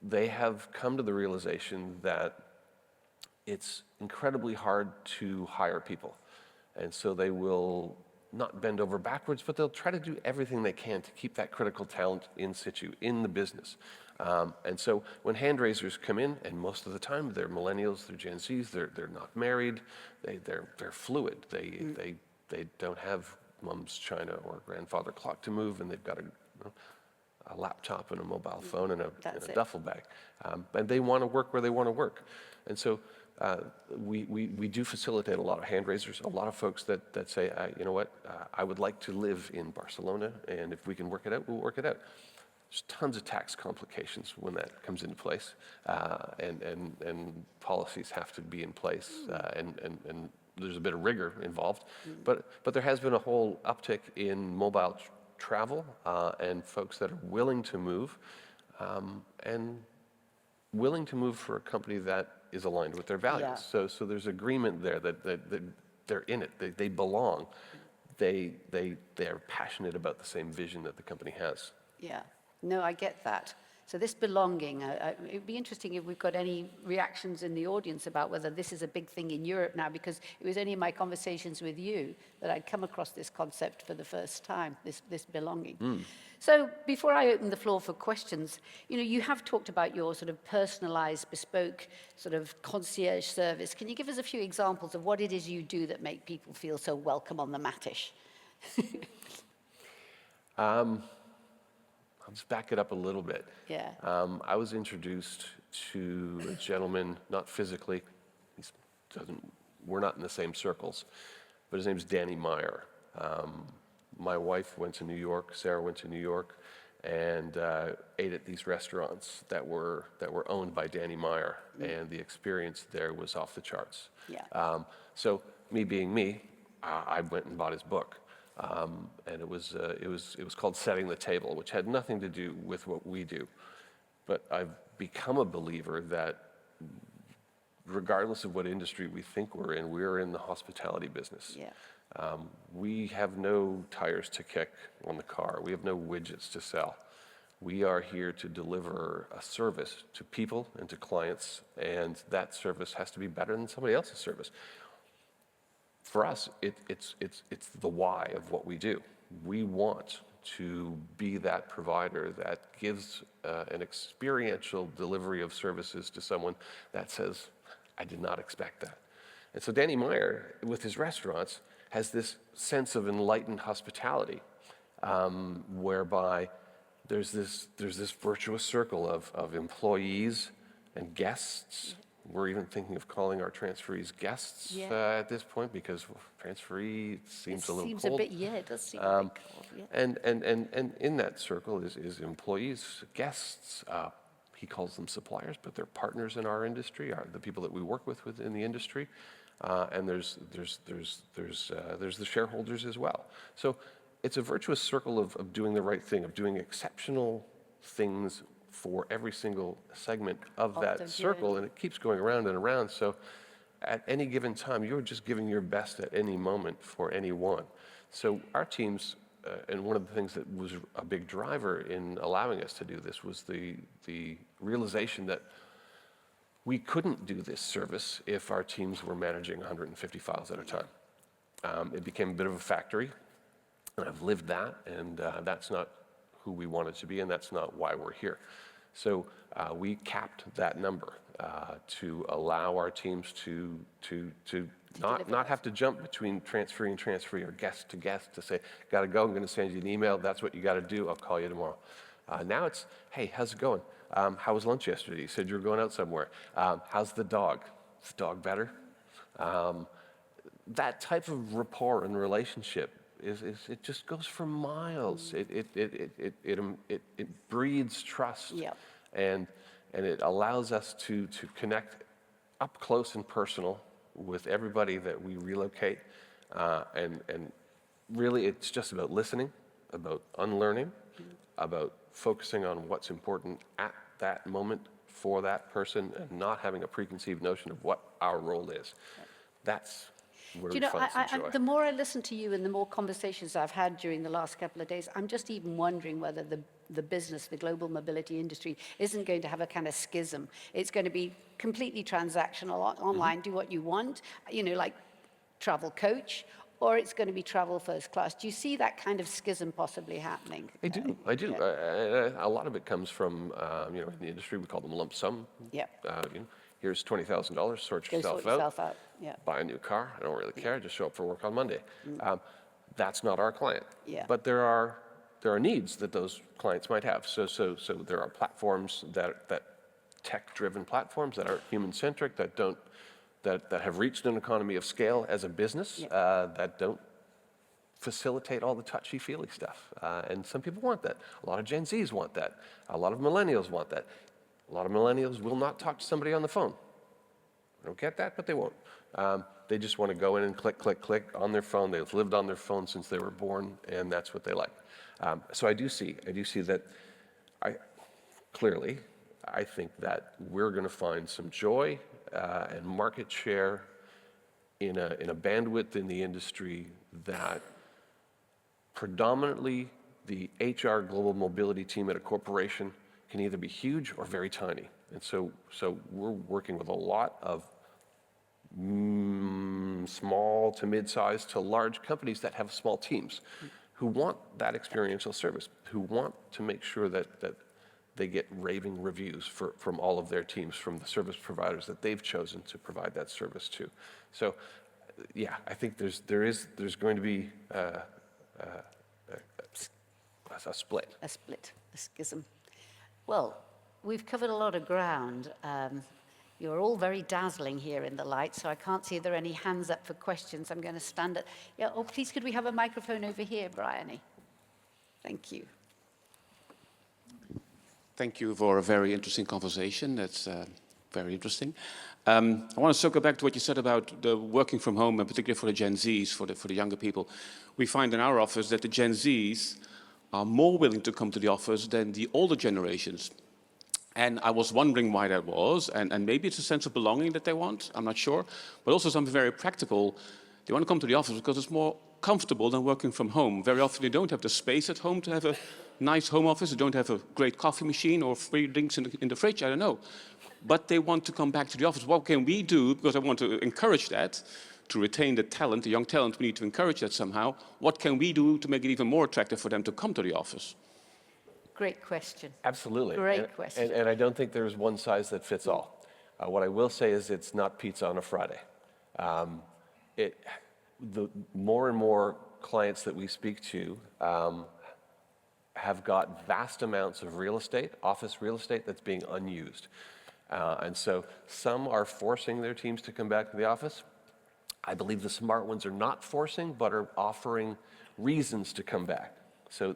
they have come to the realization that it's incredibly hard to hire people. And so they will not bend over backwards, but they'll try to do everything they can to keep that critical talent in situ, in the business. And so when hand raisers come in, and most of the time they're millennials, they're Gen Zs, they're not married, they're fluid. They don't have mom's china or grandfather clock to move, and they've got a laptop and a mobile phone and a duffel bag. And they want to work where they want to work. And so we do facilitate a lot of hand raisers, a lot of folks that say, you know what, I would like to live in Barcelona, and if we can work it out, we'll work it out. There's tons of tax complications when that comes into place, and policies have to be in place, and there's a bit of rigor involved. But there has been a whole uptick in mobile travel and folks that are willing to move, and willing to move for a company that is aligned with their values. So there's agreement there that they're in it, they belong, they're passionate about the same vision that the company has. Yeah. No, I get that. So this belonging, it'd be interesting if we've got any reactions in the audience about whether this is a big thing in Europe now, because it was only in my conversations with you that I'd come across this concept for the first time, this belonging. So before I open the floor for questions, you have talked about your sort of personalized, bespoke, sort of concierge service. Can you give us a few examples of what it is you do that make people feel so welcome on the Mattish? I'll just back it up a little bit. Yeah. I was introduced to a gentleman, not physically, we're not in the same circles, but his name's Danny Meyer. My wife went to New York, Sarah went to New York, and ate at these restaurants that were owned by Danny Meyer, and the experience there was off the charts. Yeah. So me being me, I went and bought his book. And it was called Setting the Table, which had nothing to do with what we do. But I've become a believer that regardless of what industry we think we're in the hospitality business. Yeah. We have no tires to kick on the car. We have no widgets to sell. We are here to deliver a service to people and to clients, and that service has to be better than somebody else's service. For us, it's the why of what we do. We want to be that provider that gives an experiential delivery of services to someone that says, I did not expect that. And so Danny Meyer, with his restaurants, has this sense of enlightened hospitality, whereby there's this virtuous circle of employees and guests. We're even thinking of calling our transferees guests at this point, because transferee seems a little cold. It does seem a bit cold. Yeah. And in that circle is employees, guests. He calls them suppliers, but they're partners in our industry, are the people that we work with within the industry. And there's the shareholders as well. So it's a virtuous circle of doing the right thing, of doing exceptional things for every single segment of that circle, and it keeps going around and around. So at any given time, you're just giving your best at any moment for anyone. So our teams, and one of the things that was a big driver in allowing us to do this was the realization that we couldn't do this service if our teams were managing 150 files at a time. It became a bit of a factory, and I've lived that, and that's not who we wanted to be, and that's not why we're here. So we capped that number to allow our teams to not have to jump between transferee or guest to guest to say, got to go, I'm going to send you an email, that's what you got to do, I'll call you tomorrow. Now it's, hey, how's it going? How was lunch yesterday? You said you were going out somewhere. How's the dog? Is the dog better? That type of rapport and relationship it just goes for miles. It breeds trust, and it allows us to connect up close and personal with everybody that we relocate, and really it's just about listening, about unlearning, about focusing on what's important at that moment for that person, and not having a preconceived notion of what our role is. That's where we find some joy. The more I listen to you and the more conversations I've had during the last couple of days, I'm just even wondering whether the business, the global mobility industry, isn't going to have a kind of schism. It's going to be completely transactional, online, do what you want, like travel coach, or it's going to be travel first class. Do you see that kind of schism possibly happening? I do. Yeah. A lot of it comes from, in the industry, we call them lump sum. Here's $20,000, sort yourself out. Buy a new car. I don't really care. Just show up for work on Monday. That's not our client. But there are needs that those clients might have. So there are platforms that tech-driven platforms that are human-centric, that have reached an economy of scale as a business, that don't facilitate all the touchy-feely stuff. And some people want that. A lot of Gen Zs want that. A lot of millennials want that. A lot of millennials will not talk to somebody on the phone. I don't get that, but they won't. They just want to go in and click, click, click on their phone. They've lived on their phone since they were born, and that's what they like. So I do see that. I think that we're going to find some joy and market share in a bandwidth in the industry that predominantly the HR global mobility team at a corporation can either be huge or very tiny. And so we're working with a lot of small to mid-sized to large companies that have small teams who want that experiential service, who want to make sure that they get raving reviews from all of their teams, from the service providers that they've chosen to provide that service to. So, yeah, I think there's going to be a split. A split, a schism. Well, we've covered a lot of ground. You're all very dazzling here in the light, so I can't see if there are any hands up for questions. I'm going to stand at... Yeah, oh, please, could we have a microphone over here, Bryony? Thank you. Thank you for a very interesting conversation. That's very interesting. I want to circle back to what you said about the working from home, and particularly for the Gen Zs, for the younger people. We find in our office that the Gen Zs are more willing to come to the office than the older generations. And I was wondering why that was, and maybe it's a sense of belonging that they want, I'm not sure, but also something very practical. They want to come to the office because it's more comfortable than working from home. Very often they don't have the space at home to have a nice home office, they don't have a great coffee machine or free drinks in the fridge, I don't know. But they want to come back to the office. What can we do, because I want to encourage that, to retain the talent, the young talent, we need to encourage that somehow. What can we do to make it even more attractive for them to come to the office? Great question. Absolutely. Great question. And I don't think there's one size that fits all. What I will say is it's not pizza on a Friday. The more and more clients that we speak to have got vast amounts of real estate, office real estate, that's being unused. And so some are forcing their teams to come back to the office. I believe the smart ones are not forcing, but are offering reasons to come back. So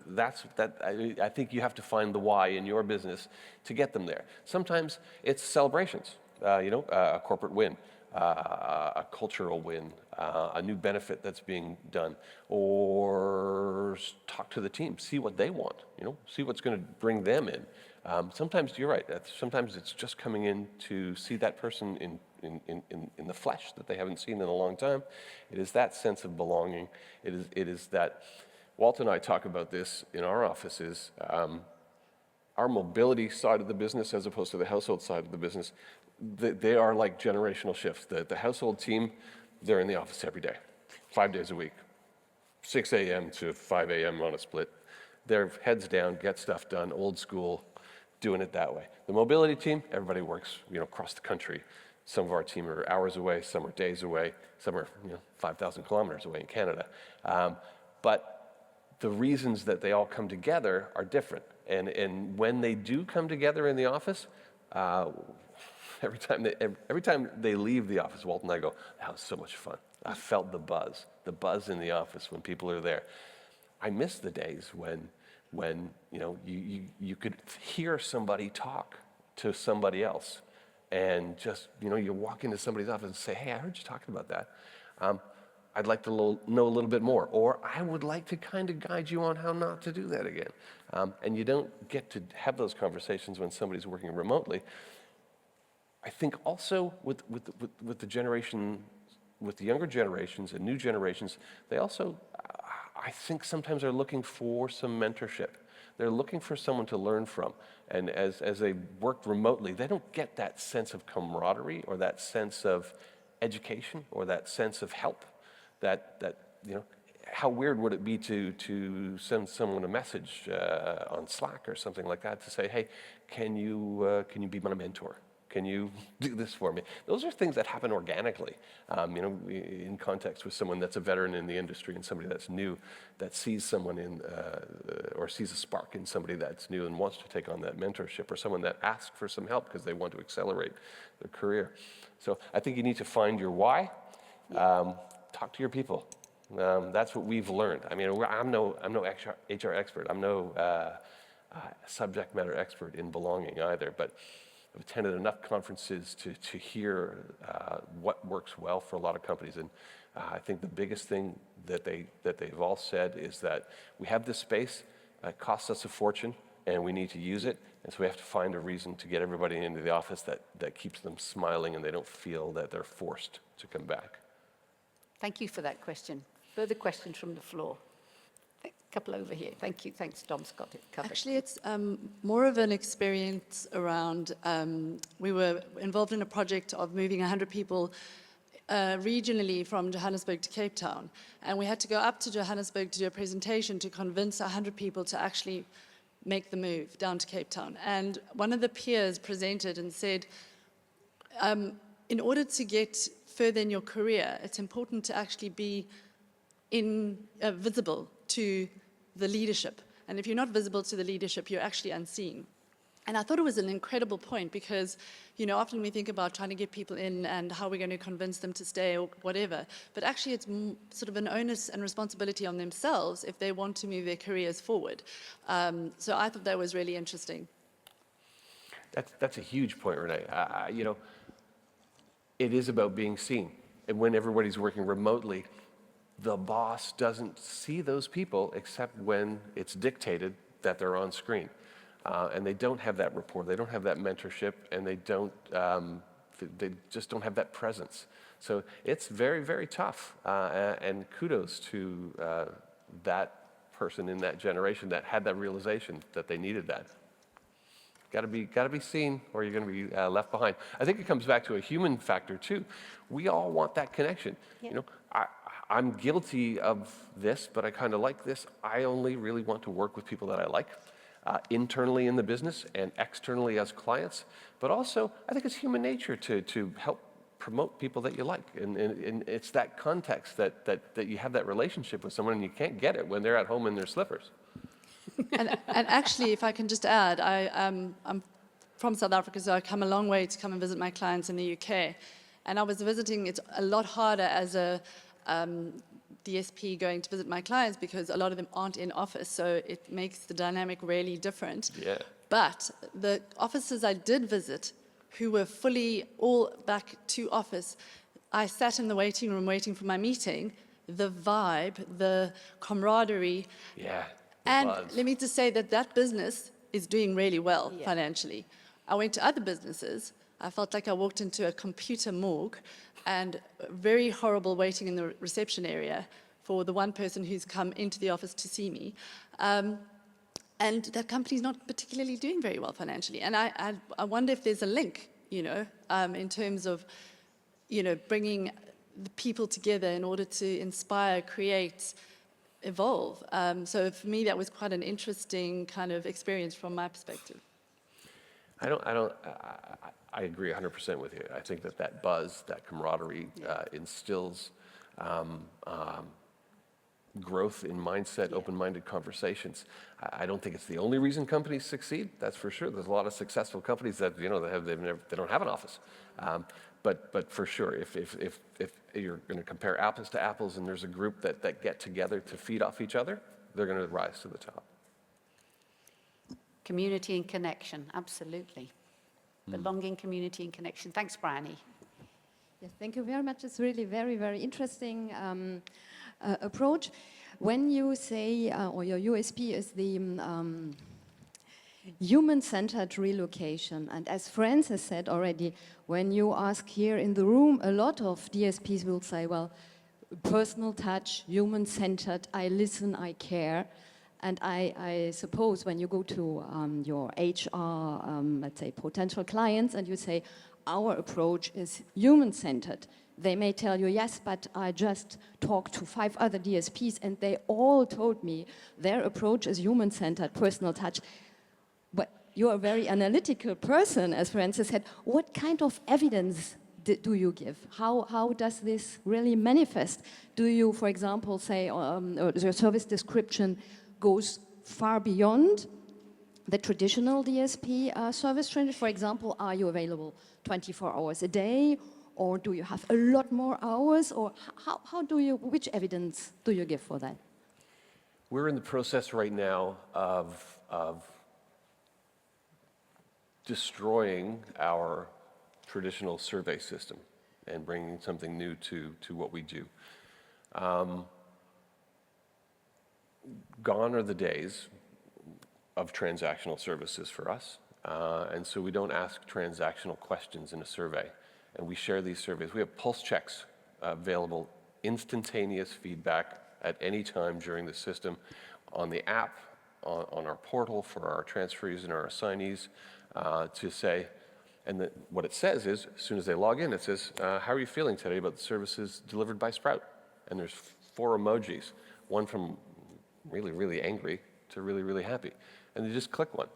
I think you have to find the why in your business to get them there. Sometimes it's celebrations, a corporate win, a cultural win, a new benefit that's being done, or talk to the team, see what they want, see what's going to bring them in. Sometimes you're right. Sometimes it's just coming in to see that person in the flesh that they haven't seen in a long time. It is that sense of belonging. It is that. Walt and I talk about this in our offices. Our mobility side of the business, as opposed to the household side of the business, they are like generational shifts. The household team, they're in the office every day, 5 days a week, 6 a.m. to 5 a.m. on a split. They're heads down, get stuff done, old school, doing it that way. The mobility team, everybody works, across the country. Some of our team are hours away, some are days away, some are 5,000 kilometers away in Canada. But the reasons that they all come together are different. And when they do come together in the office, every time they leave the office, Walt and I go, that was so much fun. I felt the buzz in the office when people are there. I miss the days when you could hear somebody talk to somebody else, and just you walk into somebody's office and say, hey, I heard you talking about that. I'd like to know a little bit more, or I would like to kind of guide you on how not to do that again. And you don't get to have those conversations when somebody's working remotely. I think also with the generation, with the younger generations and new generations, they also, I think sometimes are looking for some mentorship. They're looking for someone to learn from. And as they work remotely, they don't get that sense of camaraderie or that sense of education or that sense of help. That how weird would it be to send someone a message on Slack or something like that to say, hey, can you be my mentor? Can you do this for me? Those are things that happen organically, in context with someone that's a veteran in the industry and somebody that's new, that sees someone or sees a spark in somebody that's new and wants to take on that mentorship, or someone that asks for some help because they want to accelerate their career. So I think you need to find your why. Talk to your people. That's what we've learned. I mean, I'm no HR expert. I'm no subject matter expert in belonging either, but I've attended enough conferences to hear what works well for a lot of companies. And I think the biggest thing that they've all said is that we have this space, it costs us a fortune, and we need to use it. And so we have to find a reason to get everybody into the office that keeps them smiling and they don't feel that they're forced to come back. Thank you for that question. Further questions from the floor? A couple over here. Thank you. Thanks, Dom's got it covered. Actually, it's more of an experience around, we were involved in a project of moving 100 people regionally from Johannesburg to Cape Town. And we had to go up to Johannesburg to do a presentation to convince 100 people to actually make the move down to Cape Town. And one of the peers presented and said, in order to get further in your career, it's important to actually be visible to the leadership. And if you're not visible to the leadership, you're actually unseen. And I thought it was an incredible point because, you know, often we think about trying to get people in and how we're going to convince them to stay or whatever. But actually it's sort of an onus and responsibility on themselves if they want to move their careers forward. So I thought that was really interesting. That's a huge point, Renee. You know, it is about being seen. And when everybody's working remotely, the boss doesn't see those people except when it's dictated that they're on screen. And they don't have that rapport, they don't have that mentorship, and they just don't have that presence. So it's very, very tough. And kudos to that person in that generation that had that realization that they needed that. Got to be seen, or you're going to be left behind. I think it comes back to a human factor too. We all want that connection. Yeah. You know, I'm guilty of this, but I kind of like this. I only really want to work with people that I like, internally in the business and externally as clients. But also, I think it's human nature to help promote people that you like, and it's that context that you have that relationship with someone, and you can't get it when they're at home in their slippers. And actually, if I can just add, I'm from South Africa, so I come a long way to come and visit my clients in the UK. And I was visiting, it's a lot harder as a DSP going to visit my clients because a lot of them aren't in office, so it makes the dynamic really different. Yeah. But the offices I did visit, who were fully all back to office, I sat in the waiting room waiting for my meeting, the vibe, the camaraderie. Yeah. And buzz. let me just say that business is doing really well financially. I went to other businesses. I felt like I walked into a computer morgue and very horrible waiting in the reception area for the one person who's come into the office to see me. And that company's not particularly doing very well financially. And I wonder if there's a link, you know, in terms of, you know, bringing the people together in order to inspire, create, evolve. So for me, that was quite an interesting kind of experience from my perspective. I agree 100% with you. I think that buzz, that camaraderie instills growth in mindset, open-minded conversations. I don't think it's the only reason companies succeed. That's for sure. There's a lot of successful companies that, you know, they don't have an office. But for sure, if you're going to compare apples to apples and there's a group that get together to feed off each other, they're going to rise to the top. Community and connection, absolutely. Belonging, community and connection. Thanks, Bryony. Yes, thank you very much. It's really very, very interesting approach. When you say, or your USP is the human-centered relocation, and as Franz has said already, when you ask here in the room, a lot of DSPs will say, well, personal touch, human-centered, I listen, I care. And I suppose when you go to your HR, let's say, potential clients, and you say, our approach is human-centered, they may tell you, yes, but I just talked to 5 other DSPs, and they all told me their approach is human-centered, personal touch. But you're a very analytical person, as Francis said. What kind of evidence do you give? How does this really manifest? Do you, for example, say your service description goes far beyond the traditional DSP service trend? For example, are you available 24 hours a day, or do you have a lot more hours, or which evidence do you give for that? We're in the process right now of destroying our traditional survey system and bringing something new to what we do. Gone are the days of transactional services for us, and so we don't ask transactional questions in a survey, and we share these surveys. We have pulse checks available, instantaneous feedback at any time during the system. on the app, on our portal for our transferees and our assignees to say, and what it says is, as soon as they log in, it says, how are you feeling today about the services delivered by Sprout? And there's 4 emojis, one from really, really angry to really, really happy. And you just click one.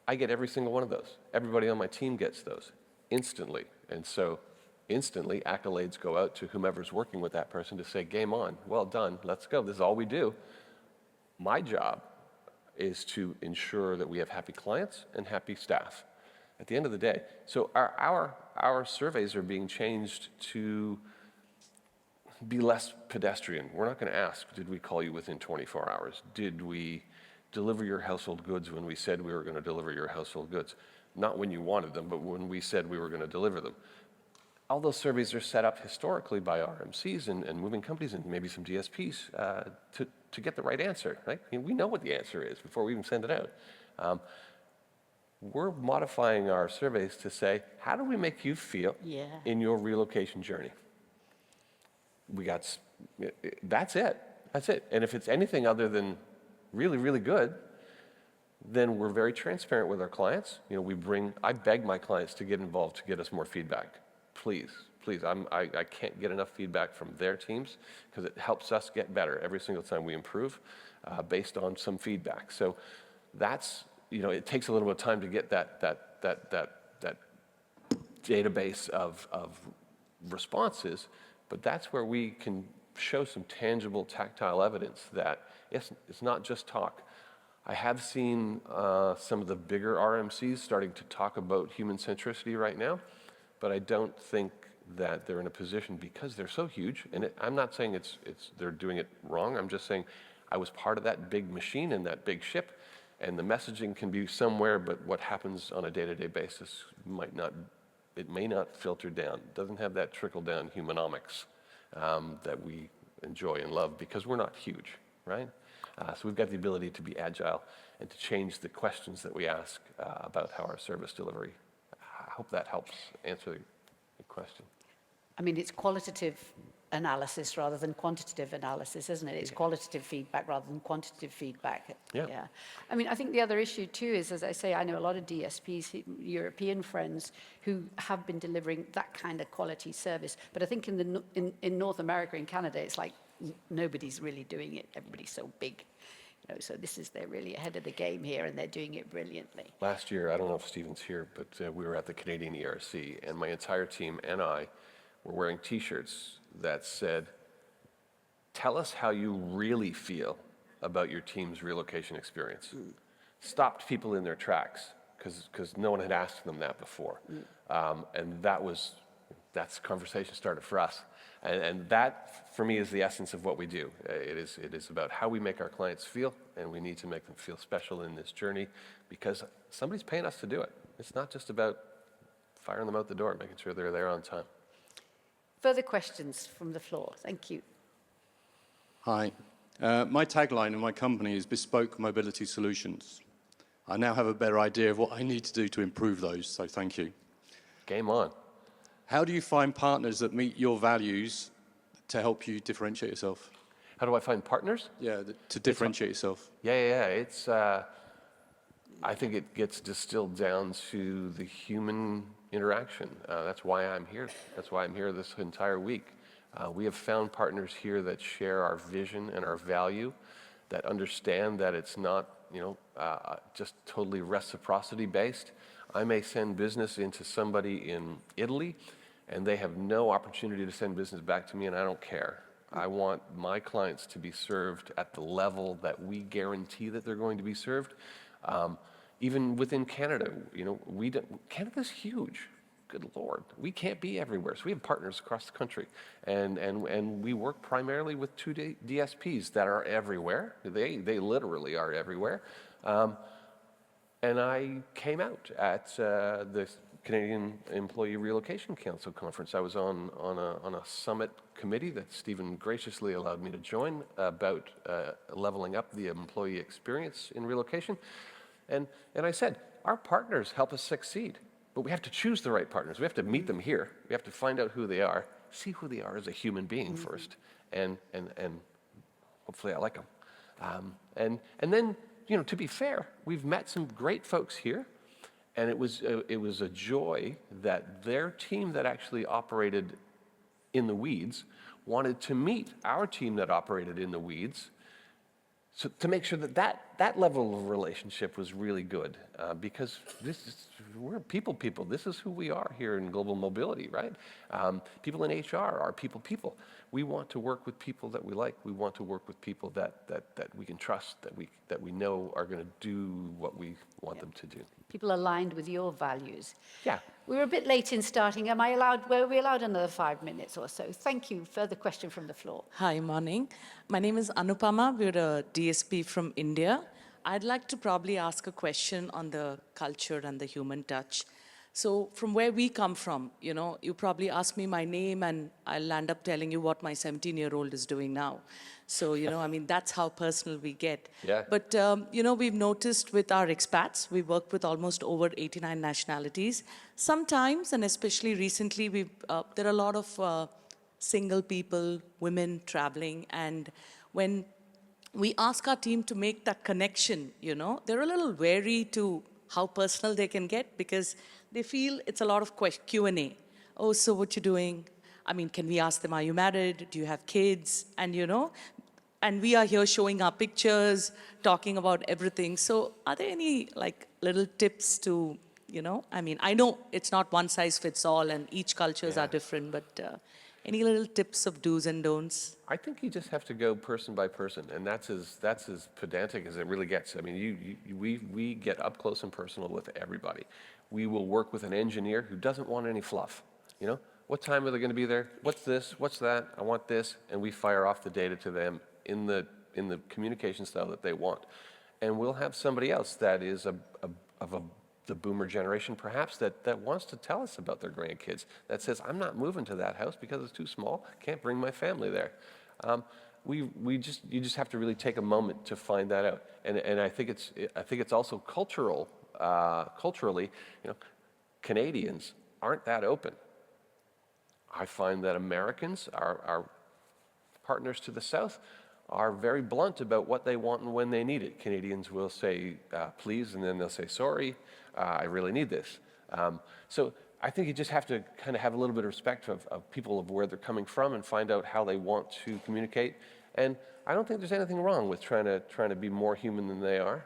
I get every single one of those. Everybody on my team gets those instantly. And so instantly, accolades go out to whomever's working with that person to say, game on, well done, let's go. This is all we do. My job is to ensure that we have happy clients and happy staff at the end of the day. So our surveys are being changed to be less pedestrian. We're not going to ask, did we call you within 24 hours? Did we deliver your household goods when we said we were going to deliver your household goods? Not when you wanted them, but when we said we were going to deliver them. All those surveys are set up historically by RMCs and moving companies and maybe some DSPs to get the right answer, right? I mean, we know what the answer is before we even send it out. We're modifying our surveys to say, how do we make you feel in your relocation journey? That's it. That's it. And if it's anything other than really, really good, then we're very transparent with our clients. You know, I beg my clients to get involved to get us more feedback. Please, please. I can't get enough feedback from their teams because it helps us get better every single time we improve based on some feedback. So that's, you know, it takes a little bit of time to get that database of responses, but that's where we can show some tangible tactile evidence that it's not just talk. I have seen some of the bigger RMCs starting to talk about human centricity right now, but I don't think that they're in a position because they're so huge. And I'm not saying they're doing it wrong. I'm just saying I was part of that big machine and that big ship, and the messaging can be somewhere, but what happens on a day-to-day basis may not filter down. It doesn't have that trickle-down humanomics that we enjoy and love because we're not huge, right? So we've got the ability to be agile and to change the questions that we ask about how our service delivery. I hope that helps answer the question. I mean, it's qualitative analysis rather than quantitative analysis, isn't it? It's qualitative feedback rather than quantitative feedback. Yeah. I mean, I think the other issue too is, as I say, I know a lot of DSPs, European friends, who have been delivering that kind of quality service. But I think in North America, in Canada, it's like nobody's really doing it. Everybody's so big. You know, so they're really ahead of the game here, and they're doing it brilliantly. Last year, I don't know if Stephen's here, but we were at the Canadian ERC, and my entire team and I were wearing T-shirts that said, tell us how you really feel about your team's relocation experience. Stopped people in their tracks, because no one had asked them that before. And that's conversation started for us. And that, for me, is the essence of what we do. It is about how we make our clients feel, and we need to make them feel special in this journey because somebody's paying us to do it. It's not just about firing them out the door, making sure they're there on time. Further questions from the floor? Thank you. Hi. My tagline in my company is Bespoke Mobility Solutions. I now have a better idea of what I need to do to improve those, so thank you. Game on. How do you find partners that meet your values to help you differentiate yourself? How do I find partners? Yeah, to differentiate yourself. Yeah. It's, I think it gets distilled down to the human interaction. That's why I'm here. That's why I'm here this entire week. We have found partners here that share our vision and our value, that understand that it's not, just totally reciprocity based. I may send business into somebody in Italy, and they have no opportunity to send business back to me, and I don't care. I want my clients to be served at the level that we guarantee that they're going to be served. Even within Canada, Canada's huge. Good Lord, we can't be everywhere. So we have partners across the country, and we work primarily with 2 DSPs that are everywhere. They literally are everywhere. And I came out at the Canadian Employee Relocation Council conference. I was on a summit committee that Stephen graciously allowed me to join about leveling up the employee experience in relocation. And I said, our partners help us succeed, but we have to choose the right partners. We have to meet them here. We have to find out who they are, see who they are as a human being first, and hopefully I like them. And then, to be fair, we've met some great folks here, and it was a joy that their team that actually operated in the weeds wanted to meet our team that operated in the weeds, so to make sure that level of relationship was really good, because we're people. This is who we are here in global mobility, right? People in HR are people. We want to work with people that we like. We want to work with people that we can trust, that we know are going to do what we want them to do. People aligned with your values. Yeah. We were a bit late in starting. Were we allowed another 5 minutes or so? Thank you. Further question from the floor. Hi, morning. My name is Anupama. We're a DSP from India. I'd like to probably ask a question on the culture and the human touch. So from where we come from, you probably ask me my name and I'll end up telling you what my 17-year-old is doing now. So, that's how personal we get. Yeah. But, we've noticed with our expats, we work with almost over 89 nationalities. Sometimes, and especially recently, there are a lot of single people, women traveling. And when we ask our team to make that connection, they're a little wary to how personal they can get because they feel it's a lot of Q&A. Oh, so what you doing? Can we ask them, are you married? Do you have kids? And, and we are here showing our pictures, talking about everything. So are there any little tips to, I know it's not one size fits all and each cultures are different, but any little tips of do's and don'ts? I think you just have to go person by person, and that's as pedantic as it really gets. We get up close and personal with everybody. We will work with an engineer who doesn't want any fluff. What time are they going to be there? What's this? What's that? I want this, and we fire off the data to them in the communication style that they want. And we'll have somebody else that is the boomer generation, perhaps, that wants to tell us about their grandkids, that says, I'm not moving to that house because it's too small, can't bring my family there. You just have to really take a moment to find that out. And I think it's also culturally, Canadians aren't that open. I find that Americans, our partners to the south, are very blunt about what they want and when they need it. Canadians will say, please, and then they'll say, sorry, I really need this. So I think you just have to kind of have a little bit of respect of people, of where they're coming from, and find out how they want to communicate. And I don't think there's anything wrong with trying to be more human than they are.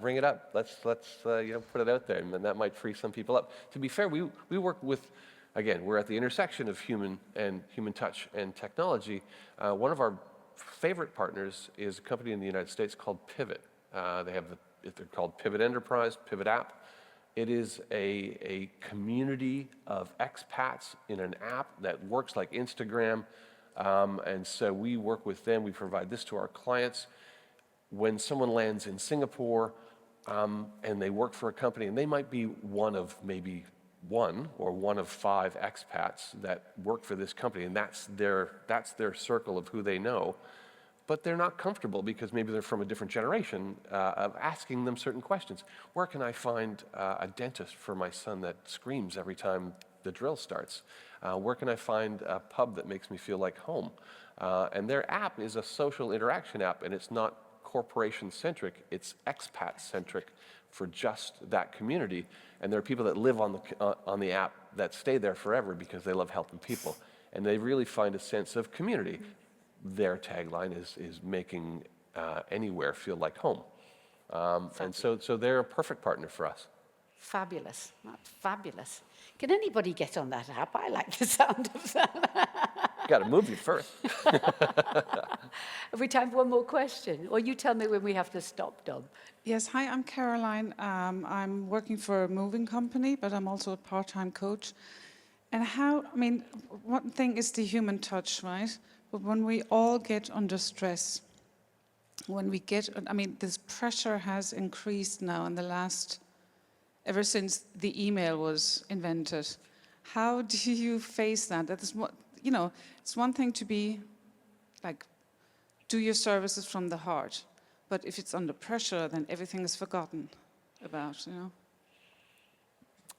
Bring it up. Let's put it out there, and then that might free some people up. To be fair, we work with, again, we're at the intersection of human touch and technology. One of our favorite partners is a company in the United States called Pivot. They're called Pivot Enterprise, Pivot App. It is a community of expats in an app that works like Instagram. And so we work with them. We provide this to our clients. When someone lands in Singapore and they work for a company, and they might be one of maybe one or one of 5 expats that work for this company, and that's their circle of who they know, but they're not comfortable because maybe they're from a different generation of asking them certain questions. Where can I find a dentist for my son that screams every time the drill starts? Where can I find a pub that makes me feel like home? And their app is a social interaction app, and it's not corporation-centric, it's expat-centric for just that community. And there are people that live on the app that stay there forever because they love helping people. And they really find a sense of community. Their tagline is making anywhere feel like home. And so they're a perfect partner for us. Fabulous. That's fabulous. Can anybody get on that app? I like the sound of that. Got to move you first. Have we time for one more question? Or you tell me when we have to stop, Dom. Yes, hi, I'm Caroline. I'm working for a moving company, but I'm also a part-time coach. And one thing is the human touch, right? But when we all get under stress, this pressure has increased now in the last, ever since the email was invented. How do you face that? That is what, it's one thing to be do your services from the heart. But if it's under pressure, then everything is forgotten about,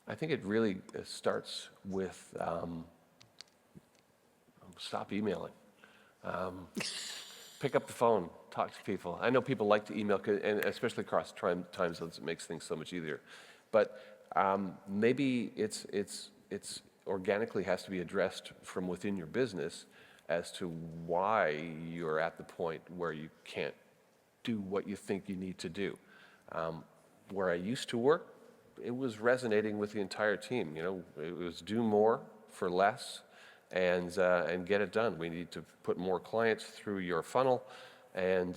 I think it really starts with stop emailing. pick up the phone, talk to people. I know people like to email, and especially across time zones, it makes things so much easier. But maybe it's organically has to be addressed from within your business as to why you're at the point where you can't do what you think you need to do. Where I used to work, it was resonating with the entire team. You know, it was do more for less and get it done. We need to put more clients through your funnel, and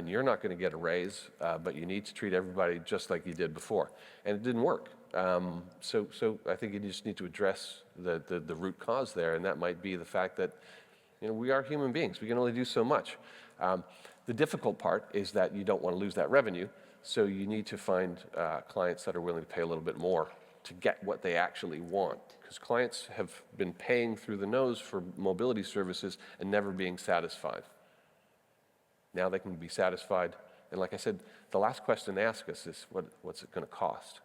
you're not going to get a raise, but you need to treat everybody just like you did before. And it didn't work. So I think you just need to address the root cause there, and that might be the fact that, you know, we are human beings. We can only do so much. The difficult part is that you don't want to lose that revenue, so you need to find clients that are willing to pay a little bit more to get what they actually want. Because clients have been paying through the nose for mobility services and never being satisfied. Now they can be satisfied. And like I said, the last question they ask us is, what's it going to cost?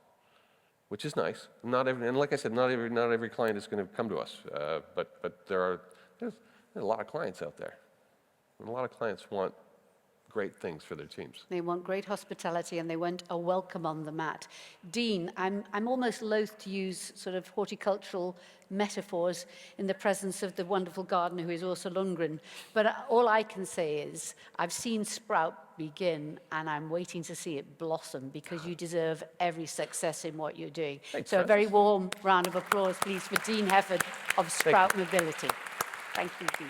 Which is nice. And like I said, not every client is going to come to us. But there's a lot of clients out there. And a lot of clients want great things for their teams. They want great hospitality and they want a welcome on the mat. Dean, I'm almost loath to use sort of horticultural metaphors in the presence of the wonderful gardener who is Ursula Lundgren, but all I can say is I've seen Sprout begin and I'm waiting to see it blossom because you deserve every success in what you're doing. Thanks, so a Frances. very warm round of applause, please, for Dean Hefford of Sprout Mobility. Thank you, Dean.